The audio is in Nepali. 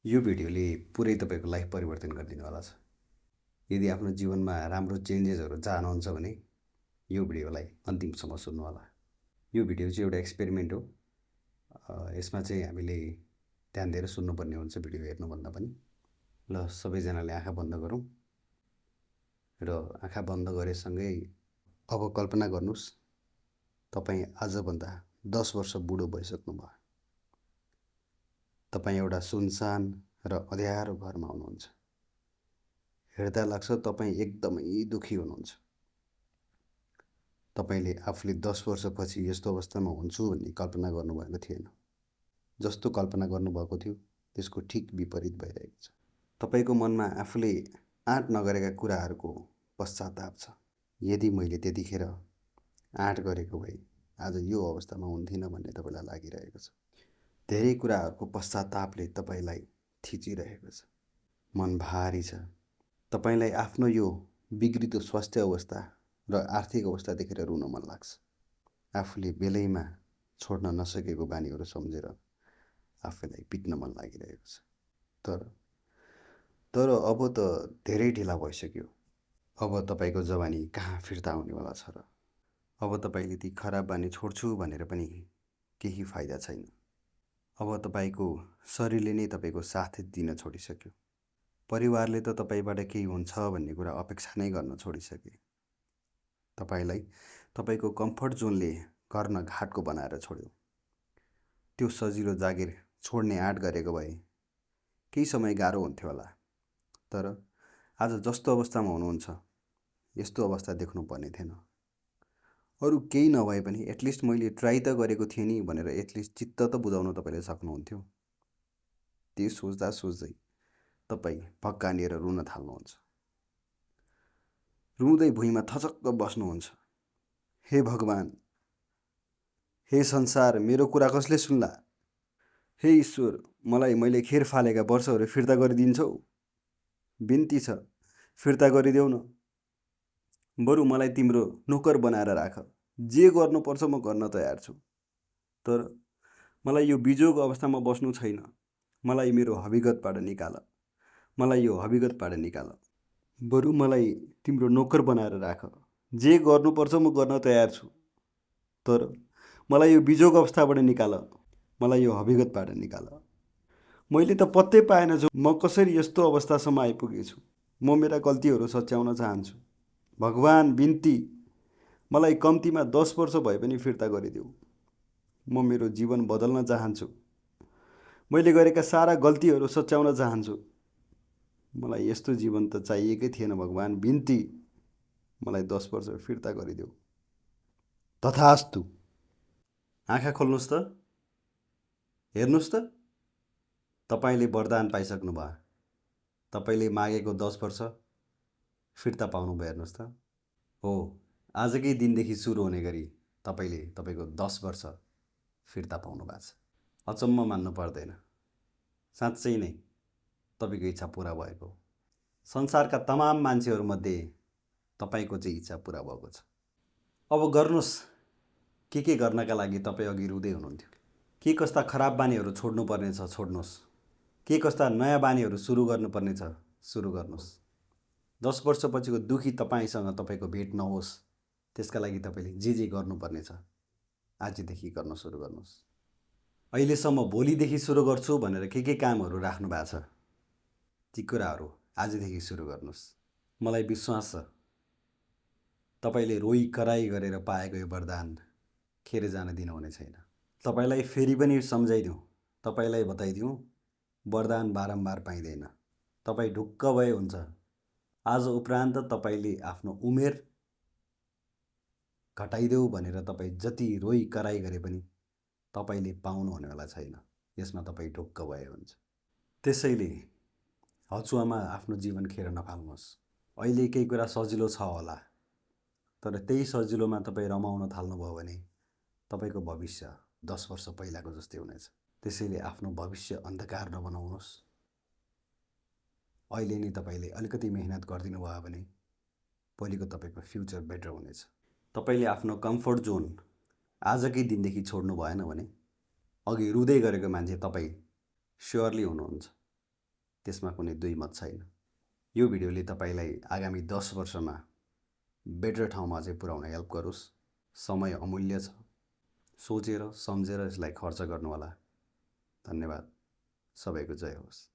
यो भिडियोले पुरै तपाईँको लाइफ परिवर्तन गरिदिनेवाला छ। यदि आफ्नो जीवनमा राम्रो चेन्जेसहरू चाहनुहुन्छ भने यो भिडियोलाई अन्तिमसम्म सुन्नुहोला। यो भिडियो चाहिँ एउटा एक्सपेरिमेन्ट हो। यसमा चाहिँ हामीले ध्यान दिएर सुन्नुपर्ने हुन्छ भिडियो हेर्नुभन्दा पनि। ल सबैजनाले आँखा बन्द गरौँ र आँखा बन्द गरेसँगै अब कल्पना गर्नुहोस् तपाईँ आजभन्दा 10 वर्ष बुढो भइसक्नुभयो। तपाईँ एउटा सुनसान र अँध्यारो घरमा हुनुहुन्छ। हेर्दा लाग्छ तपाईँ एकदमै दुःखी हुनुहुन्छ। तपाईँले आफूले 10 वर्षपछि यस्तो अवस्थामा हुन्छु भन्ने कल्पना गर्नुभएको थिएन। जस्तो कल्पना गर्नुभएको थियो त्यसको ठिक विपरीत भइरहेको छ। तपाईँको मनमा आफूले आँट नगरेका कुराहरूको पश्चाताप छ। यदि मैले त्यतिखेर आँट गरेको भए आज यो अवस्थामा हुन्थिनँ भन्ने तपाईँलाई लागिरहेको छ। धेरै कुराहरूको पश्चातापले तपाईँलाई थिचिरहेको छ। मन भारी छ। तपाईँलाई आफ्नो यो बिग्रिदो स्वास्थ्य अवस्था र आर्थिक अवस्था देखेर रुन मन लाग्छ। आफूले बेलैमा छोड्न नसकेको बानीहरू सम्झेर आफूलाई पिट्न मन लागिरहेको छ। तर अब त धेरै ढिला भइसक्यो। अब तपाईँको जवानी कहाँ फिर्ता आउनेवाला छ र? अब तपाईँले ती खराब बानी छोड्छु भनेर पनि केही फाइदा छैन। अब तपाईँको शरीरले नै तपाईँको साथ दिन छोडिसक्यो। परिवारले त तपाईँबाट केही हुन्छ भन्ने कुरा अपेक्षा नै गर्न छोडिसके। तपाईँलाई तपाईँको कम्फर्ट जोनले घर न घाटको बनाएर छोड्यो। त्यो सजिलो जागिर छोड्ने आँट गरेको भए केही समय गाह्रो हुन्थ्यो होला। तर आज जस्तो अवस्थामा हुनुहुन्छ यस्तो अवस्था देख्नुपर्ने थिएन। अरू केही नभए पनि एटलिस्ट मैले ट्राई त गरेको थिएँ नि भनेर एटलिस्ट चित्त त बुझाउन तपाईँले सक्नुहुन्थ्यो। त्यो सोच्दा सोच्दै तपाईँ भक्कानिएर रुन थाल्नुहुन्छ। रुँदै भुइँमा थचक्क बस्नुहुन्छ। हे भगवान, हे संसार, मेरो कुरा कसले सुन्ला? हे ईश्वर, मलाई मैले खेर फालेका वर्षहरू फिर्ता गरिदिन्छौ? बिन्ती छ, फिर्ता गरिदेऊ न। बरु मलाई तिम्रो नोकर बनाएर राख। जे गर्नुपर्छ म गर्न तयार छु। तर मलाई यो बिजोग अवस्थामा बस्नु छैन। मलाई मेरो हविगतबाट निकाल। मलाई यो हविगतबाट निकाल। बरु मलाई तिम्रो नोकर बनाएर राख। जे गर्नुपर्छ म गर्न तयार छु। तर मलाई यो बिजोग अवस्थाबाट निकाल। मलाई यो हविगतबाट निकाल। मैले त पत्तै पाएन छु म कसरी यस्तो अवस्थासम्म आइपुगेछु। म मेरा गल्तीहरू सच्याउन चाहन्छु। भगवान, बिन्ती, मलाई कम्तीमा 10 वर्ष भए पनि फिर्ता गरिदेऊ। म मेरो जीवन बदल्न चाहन्छु। मैले गरेका सारा गल्तीहरू सच्याउन चाहन्छु। मलाई यस्तो जीवन त चाहिएकै थिएन भगवान, बिन्ती, मलाई 10 वर्ष फिर्ता गरिदेऊ। तथास्तु। आँखा खोल्नुहोस् त, हेर्नुहोस् त। तपाईँले वरदान पाइसक्नु भयो। तपाईँले मागेको 10 वर्ष फिर्ता पाउनुभयो। हेर्नुहोस् त। हो, आजकै दिनदेखि सुरु हुने गरी तपाईँले तपाईँको 10 वर्ष फिर्ता पाउनु भएको छ। अचम्म मान्नु पर्दैन। साँच्चै नै तपाईँको इच्छा पुरा भएको। संसारका तमाम मान्छेहरूमध्ये तपाईँको चाहिँ इच्छा पुरा भएको छ। अब गर्नुहोस् के गर्नका लागि तपाईँ अघि रुँदै हुनुहुन्थ्यो। के कस्ता खराब बानीहरू छोड्नुपर्ने छ छोड्नुहोस्। के कस्ता नयाँ बानीहरू सुरु गर्नुपर्ने छ सुरु गर्नुहोस्। 10 वर्षपछिको दुःखी तपाईँसँग तपाईँको भेट नहोस् त्यसका लागि तपाईँले जे गर्नुपर्ने छ आजदेखि गर्न सुरु गर्नुहोस्। अहिलेसम्म भोलिदेखि सुरु गर्छु भनेर के कामहरू राख्नु भएको छ ती कुराहरू आजदेखि सुरु गर्नुहोस्। मलाई विश्वास छ तपाईँले रोइ कराई गरेर पाएको यो वरदान खेर जान दिनुहुने छैन। तपाईँलाई फेरि पनि सम्झाइदिउँ, तपाईँलाई बताइदिउँ, वरदान बारम्बार पाइँदैन। तपाईँ ढुक्क भए हुन्छ। आज उपरान्त तपाईँले आफ्नो उमेर घटाइदेऊ भनेर तपाईँ जति रोइ कराई गरे पनि तपाईँले पाउनुहुनेवाला छैन। यसमा तपाईँ ढुक्क भए हुन्छ। त्यसैले हचुवामा आफ्नो जीवन खेर नफाल्नुहोस्। अहिले केही कुरा सजिलो छ होला, तर त्यही सजिलोमा तपाईँ रमाउन थाल्नुभयो भने तपाईँको भविष्य 10 वर्ष पहिलाको जस्तै हुनेछ। त्यसैले आफ्नो भविष्य अन्धकार नबनाउनुहोस्। अहिले नै तपाईँले अलिकति मेहनत गरिदिनु भयो भने भोलिको तपाईँको फ्युचर बेटर हुनेछ। तपाईँले आफ्नो कम्फर्ट जोन आजकै दिनदेखि छोड्नु भएन भने अघि रुँदै गरेको मान्छे तपाईँ स्योरली हुनुहुन्छ। त्यसमा कुनै दुई मत छैन। यो भिडियोले तपाईँलाई आगामी 10 वर्षमा बेटर ठाउँमा चाहिँ पुर्याउन हेल्प गरोस्। समय अमूल्य छ, सोचेर सम्झेर यसलाई खर्च गर्नुहोला। धन्यवाद। सबैको जय होस्।